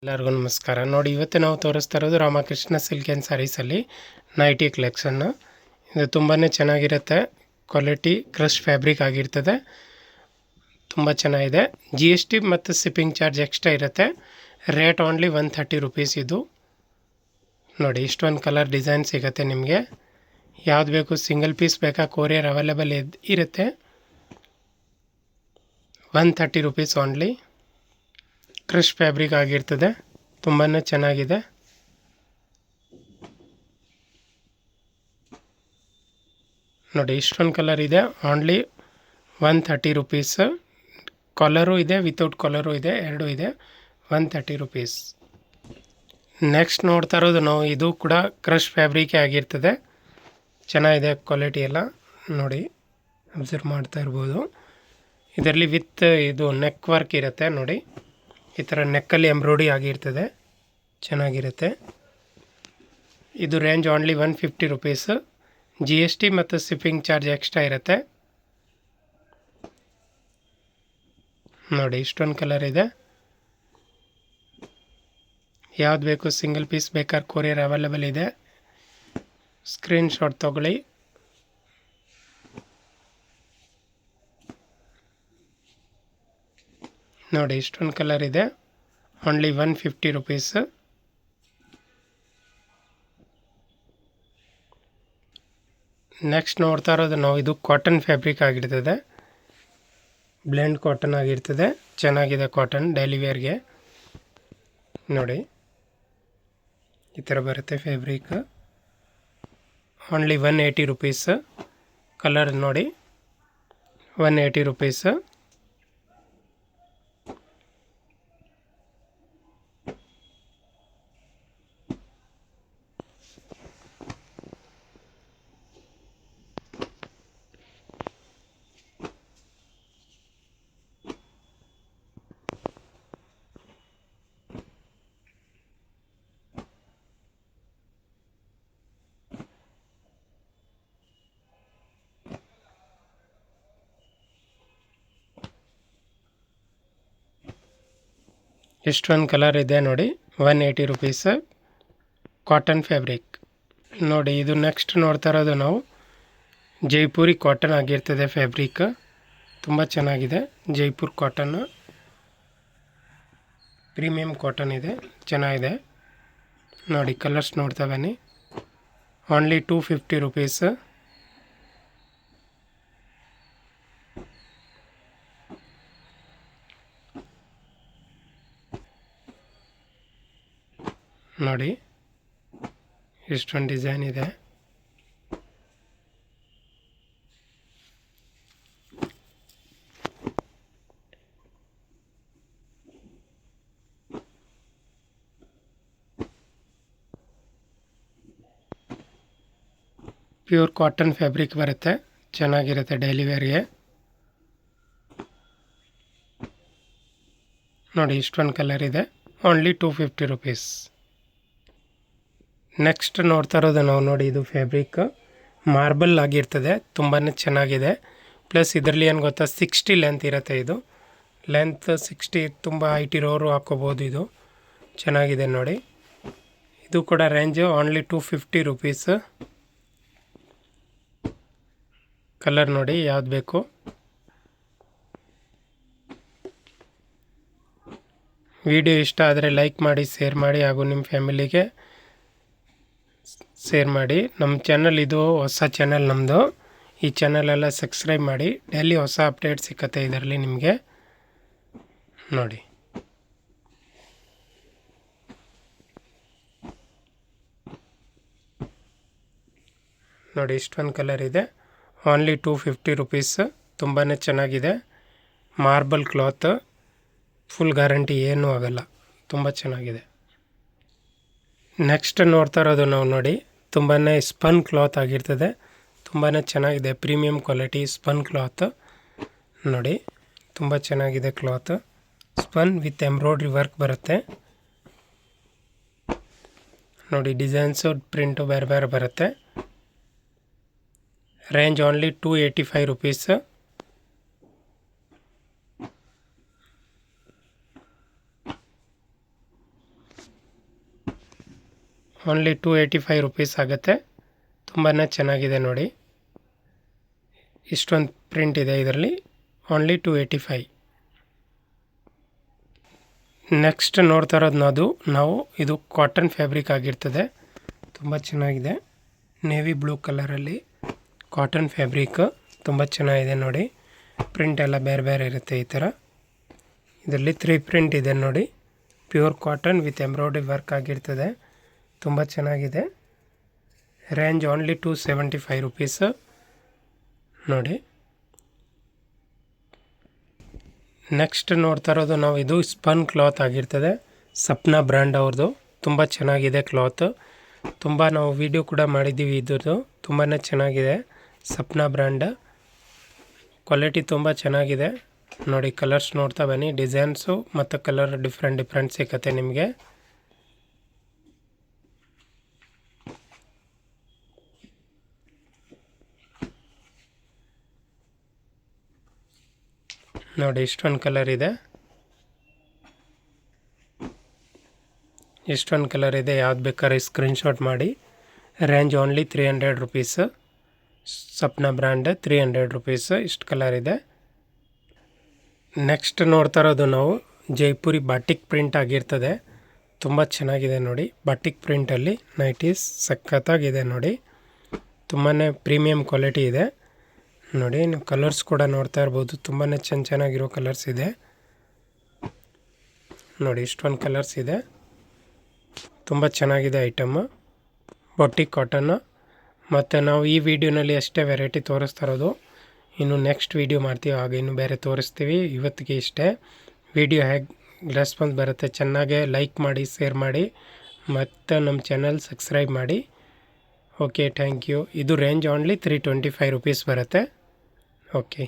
ಎಲ್ಲರಿಗೂ ನಮಸ್ಕಾರ. ನೋಡಿ, ಇವತ್ತು ನಾವು ತೋರಿಸ್ತಾ ಇರೋದು ರಾಮಕೃಷ್ಣ ಸಿಲ್ಕ್ ಆ್ಯಂಡ್ ಸ್ಯಾರೀಸಲ್ಲಿ ನೈಟಿ ಕಲೆಕ್ಷನ್ನು. ಇದು ತುಂಬಾ ಚೆನ್ನಾಗಿರುತ್ತೆ. ಕ್ವಾಲಿಟಿ ಕ್ರಶ್ ಫ್ಯಾಬ್ರಿಕ್ ಆಗಿರ್ತದೆ. ತುಂಬ ಚೆನ್ನಾಗಿದೆ. GST ಮತ್ತು ಶಿಪ್ಪಿಂಗ್ ಚಾರ್ಜ್ ಎಕ್ಸ್ಟ್ರಾ ಇರುತ್ತೆ. Rate only 130 rupees. ಇದು ನೋಡಿ, ಇಷ್ಟೊಂದು ಕಲರ್ ಡಿಸೈನ್ ಸಿಗುತ್ತೆ ನಿಮಗೆ. ಯಾವ್ದು ಬೇಕು, ಸಿಂಗಲ್ ಪೀಸ್ ಬೇಕಾ, ಕೊರಿಯರ್ ಅವೈಲೇಬಲ್ ಇರುತ್ತೆ. 130 ರುಪೀಸ್ ಓನ್ಲಿ. ಕ್ರಶ್ ಫ್ಯಾಬ್ರಿಕ್ ಆಗಿರ್ತದೆ. ತುಂಬಾ ಚೆನ್ನಾಗಿದೆ. ನೋಡಿ, ಇಷ್ಟೊಂದು ಕಲರ್ ಇದೆ. Only 130 rupees. ಕಾಲರು ಇದೆ, ವಿತೌಟ್ ಕಾಲರು ಇದೆ, ಎರಡೂ ಇದೆ. 130 ರುಪೀಸ್. ನೆಕ್ಸ್ಟ್ ನೋಡ್ತಾ ಇರೋದು ನಾವು, ಇದು ಕೂಡ ಕ್ರಶ್ ಫ್ಯಾಬ್ರಿಕೇ ಆಗಿರ್ತದೆ. ಚೆನ್ನಾಗಿದೆ ಕ್ವಾಲಿಟಿ ಎಲ್ಲ. ನೋಡಿ, ಅಬ್ಸರ್ವ್ ಮಾಡ್ತಾ ಇರ್ಬೋದು. ಇದರಲ್ಲಿ ವಿತ್ ಇದು ನೆಕ್ ವರ್ಕ್ ಇರುತ್ತೆ. ನೋಡಿ, ಈ ಥರ ನೆಕ್ಕಲ್ಲಿ ಎಂಬ್ರಾಯ್ಡ್ರಿ ಆಗಿರ್ತದೆ. ಚೆನ್ನಾಗಿರುತ್ತೆ. ಇದು ರೇಂಜ್ ಓನ್ಲಿ 150 ರುಪೀಸ್. GST ಮತ್ತು ಶಿಪ್ಪಿಂಗ್ ಚಾರ್ಜ್ ಎಕ್ಸ್ಟ್ರಾ ಇರುತ್ತೆ. ನೋಡಿ, ಇಷ್ಟೊಂದು ಕಲರ್ ಇದೆ. ಯಾವ್ದು ಬೇಕು, ಸಿಂಗಲ್ ಪೀಸ್ ಬೇಕಾದ್ರೆ ಕೊರಿಯರ್ ಅವೈಲೇಬಲ್ ಇದೆ. ಸ್ಕ್ರೀನ್ಶಾಟ್ ತೊಗೊಳ್ಳಿ. ನೋಡಿ, ಇಷ್ಟೊಂದು ಕಲರ್ ಇದೆ. Only 150 rupees. ನೆಕ್ಸ್ಟ್ ನೋಡ್ತಾ ಇರೋದು ನಾವು, ಇದು ಕಾಟನ್ ಫ್ಯಾಬ್ರಿಕ್ ಆಗಿರ್ತದೆ. ಬ್ಲೆಂಡ್ ಕಾಟನ್ ಆಗಿರ್ತದೆ. ಚೆನ್ನಾಗಿದೆ ಕಾಟನ್, ಡೈಲಿ ವೇರ್ಗೆ. ನೋಡಿ, ಈ ಥರ ಬರುತ್ತೆ ಫ್ಯಾಬ್ರಿಕ್. Only 180 rupees. ಕಲರ್ ನೋಡಿ, 180 ರುಪೀಸ್. ಇಷ್ಟೊಂದು ಕಲರ್ ಇದೆ. ನೋಡಿ, 180 ರುಪೀಸ್. Cotton fabric. ನೋಡಿ, ಇದು ನೆಕ್ಸ್ಟ್ ನೋಡ್ತಾ ಇರೋದು ನಾವು, ಜೈಪುರಿ ಕಾಟನ್ ಆಗಿರ್ತದೆ ಫ್ಯಾಬ್ರಿಕ್. ತುಂಬ ಚೆನ್ನಾಗಿದೆ. ಜೈಪುರ್ ಕಾಟನ್ನು ಪ್ರೀಮಿಯಂ ಕಾಟನ್ ಇದೆ. ಚೆನ್ನಾಗಿದೆ. ನೋಡಿ, ಕಲರ್ಸ್ ನೋಡ್ತಾ ಬನ್ನಿ. Only 250 rupees. ನೋಡಿ, ಇಷ್ಟೊಂದು ಡಿಸೈನ್ ಇದೆ. ಪ್ಯೂರ್ ಕಾಟನ್ ಫ್ಯಾಬ್ರಿಕ್ ಬರುತ್ತೆ. ಚೆನ್ನಾಗಿರುತ್ತೆ ಡೈಲಿ ವೇರ್ಗೆ. ನೋಡಿ, ಇಷ್ಟೊಂದು ಕಲರ್ ಇದೆ. Only 250 rupees. ನೆಕ್ಸ್ಟ್ ನೋಡ್ತಾ ಇರೋದು ನಾವು, ನೋಡಿ, ಇದು ಫ್ಯಾಬ್ರಿಕ್ ಮಾರ್ಬಲ್ ಆಗಿರ್ತದೆ. ತುಂಬಾ ಚೆನ್ನಾಗಿದೆ. ಪ್ಲಸ್ ಇದರಲ್ಲಿ ಏನು ಗೊತ್ತಾ, 60 ಲೆಂತ್ ಇರುತ್ತೆ. ಇದು ಲೆಂತ್ 60. ತುಂಬ ಹೈಟ್ ಇರೋರು ಹಾಕ್ಕೋಬೋದು. ಇದು ಚೆನ್ನಾಗಿದೆ. ನೋಡಿ, ಇದು ಕೂಡ ರೇಂಜು ಓನ್ಲಿ 250 ರುಪೀಸ್. ಕಲರ್ ನೋಡಿ, ಯಾವ್ದು ಬೇಕು. ವಿಡಿಯೋ ಇಷ್ಟ ಆದರೆ ಲೈಕ್ ಮಾಡಿ, ಶೇರ್ ಮಾಡಿ, ಹಾಗೂ ನಿಮ್ಮ ಫ್ಯಾಮಿಲಿಗೆ ಶೇರ್ ಮಾಡಿ. ನಮ್ಮ ಚಾನಲ್ ಇದು ಹೊಸ ಚಾನಲ್ ನಮ್ಮದು. ಈ ಚಾನಲೆಲ್ಲ ಸಬ್ಸ್ಕ್ರೈಬ್ ಮಾಡಿ. ಡೈಲಿ ಹೊಸ ಅಪ್ಡೇಟ್ ಸಿಕ್ಕತ್ತೆ ಇದರಲ್ಲಿ ನಿಮಗೆ. ನೋಡಿ, ನೋಡಿ, ಇಷ್ಟೊಂದು ಕಲರ್ ಇದೆ. Only 250 rupees. ತುಂಬಾ ಚೆನ್ನಾಗಿದೆ. ಮಾರ್ಬಲ್ ಕ್ಲಾತ್, ಫುಲ್ ಗ್ಯಾರಂಟಿ, ಏನೂ ಆಗಲ್ಲ. ತುಂಬ ಚೆನ್ನಾಗಿದೆ. ನೆಕ್ಸ್ಟ್ ನೋಡ್ತಾ ಇರೋದು ನಾವು, ನೋಡಿ, ತುಂಬಾ ಸ್ಪನ್ ಕ್ಲಾತ್ ಆಗಿರ್ತದೆ. ತುಂಬಾ ಚೆನ್ನಾಗಿದೆ. Premium quality spun cloth. ನೋಡಿ, ತುಂಬ ಚೆನ್ನಾಗಿದೆ cloth. Spun with embroidery work ಬರುತ್ತೆ. ನೋಡಿ, ಡಿಸೈನ್ಸು ಪ್ರಿಂಟು ಬೇರೆ ಬೇರೆ ಬರುತ್ತೆ. Range only 285 rupees. Only 285 rupees ಆಗುತ್ತೆ. ತುಂಬಾ ಚೆನ್ನಾಗಿದೆ ನೋಡಿ. ಇಷ್ಟೊಂದು ಪ್ರಿಂಟ್ ಇದೆ ಇದರಲ್ಲಿ. ಓನ್ಲಿ 285. ನೆಕ್ಸ್ಟ್ ನೋಡ್ತಾ ಇರೋದು ಇದು ಕಾಟನ್ ಫ್ಯಾಬ್ರಿಕ್ ಆಗಿರ್ತದೆ. ತುಂಬ ಚೆನ್ನಾಗಿದೆ. ನೇವಿ ಬ್ಲೂ ಕಲರಲ್ಲಿ ಕಾಟನ್ ಫ್ಯಾಬ್ರಿಕ್ ತುಂಬ ಚೆನ್ನಾಗಿದೆ ನೋಡಿ. ಪ್ರಿಂಟ್ ಎಲ್ಲ ಬೇರೆ ಬೇರೆ ಇರುತ್ತೆ ಈ ಥರ. ಇದರಲ್ಲಿ 3 ಪ್ರಿಂಟ್ ಇದೆ ನೋಡಿ. Pure cotton with embroidery work ಆಗಿರ್ತದೆ. ತುಂಬ ಚೆನ್ನಾಗಿದೆ. ರೇಂಜ್ ಓನ್ಲಿ 275 ರುಪೀಸ್ ನೋಡಿ. ನೆಕ್ಸ್ಟ್ ನೋಡ್ತಾ ಇರೋದು ಇದು ಸ್ಪನ್ ಕ್ಲಾತ್ ಆಗಿರ್ತದೆ. ಸಪ್ನಾ ಬ್ರ್ಯಾಂಡ್ ಅವ್ರದ್ದು. ತುಂಬ ಚೆನ್ನಾಗಿದೆ ಕ್ಲಾತ್. ತುಂಬ ನಾವು ವಿಡಿಯೋ ಕೂಡ ಮಾಡಿದ್ದೀವಿ ಇದ್ರದ್ದು. ತುಂಬಾ ಚೆನ್ನಾಗಿದೆ. ಸಪ್ನಾ ಬ್ರ್ಯಾಂಡ್. ಕ್ವಾಲಿಟಿ ತುಂಬ ಚೆನ್ನಾಗಿದೆ ನೋಡಿ. ಕಲರ್ಸ್ ನೋಡ್ತಾ ಬನ್ನಿ. ಡಿಸೈನ್ಸು ಮತ್ತು ಕಲರ್ ಡಿಫ್ರೆಂಟ್ ಸಿಗುತ್ತೆ ನಿಮಗೆ. ನೋಡಿ ಇಷ್ಟೊಂದು ಕಲರ್ ಇದೆ. ಯಾವ್ದು ಬೇಕಾದ್ರೆ ಸ್ಕ್ರೀನ್ಶಾಟ್ ಮಾಡಿ. Range only 300 rupees. Sapna brand 300 rupees. ಇಷ್ಟು ಕಲರ್ ಇದೆ. ನೆಕ್ಸ್ಟ್ ನೋಡ್ತಾ ಇರೋದು ಜೈಪುರಿ ಬಾಟಿಕ್ ಪ್ರಿಂಟ್ ಆಗಿರ್ತದೆ. ತುಂಬ ಚೆನ್ನಾಗಿದೆ ನೋಡಿ. ಬಾಟಿಕ್ ಪ್ರಿಂಟಲ್ಲಿ ನೈಟೀಸ್ ಸಖತ್ತಾಗಿದೆ ನೋಡಿ. ತುಂಬಾ ಪ್ರೀಮಿಯಂ ಕ್ವಾಲಿಟಿ ಇದೆ ನೋಡಿ. ನೀವು ಕಲರ್ಸ್ ಕೂಡ ನೋಡ್ತಾ ಇರ್ಬೋದು. ತುಂಬಾ ಚೆನ್ನಾಗಿರೋ ಕಲರ್ಸ್ ಇದೆ ನೋಡಿ. ಇಷ್ಟೊಂದು ಕಲರ್ಸ್ ಇದೆ. ತುಂಬ ಚೆನ್ನಾಗಿದೆ ಐಟಮ್ಮು. Batik cotton. ಮತ್ತು ನಾವು ಈ ವಿಡಿಯೋನಲ್ಲಿ ಅಷ್ಟೇ ವೆರೈಟಿ ತೋರಿಸ್ತಾ ಇರೋದು. ಇನ್ನು ನೆಕ್ಸ್ಟ್ ವಿಡಿಯೋ ಮಾಡ್ತೀವಿ, ಆಗ ಇನ್ನೂ ಬೇರೆ ತೋರಿಸ್ತೀವಿ. ಇವತ್ತಿಗೆ ಇಷ್ಟೇ. ವಿಡಿಯೋ ಹೇಗೆ ರೆಸ್ಪಾನ್ಸ್ ಬರುತ್ತೆ ಚೆನ್ನಾಗೇ ಲೈಕ್ ಮಾಡಿ, ಶೇರ್ ಮಾಡಿ, ಮತ್ತು ನಮ್ಮ ಚಾನಲ್ ಸಬ್ಸ್ಕ್ರೈಬ್ ಮಾಡಿ. Okay, thank you. ಇದು ರೇಂಜ್ ಓನ್ಲಿ 325 ರುಪೀಸ್ ಬರುತ್ತೆ. ಓಕೆ.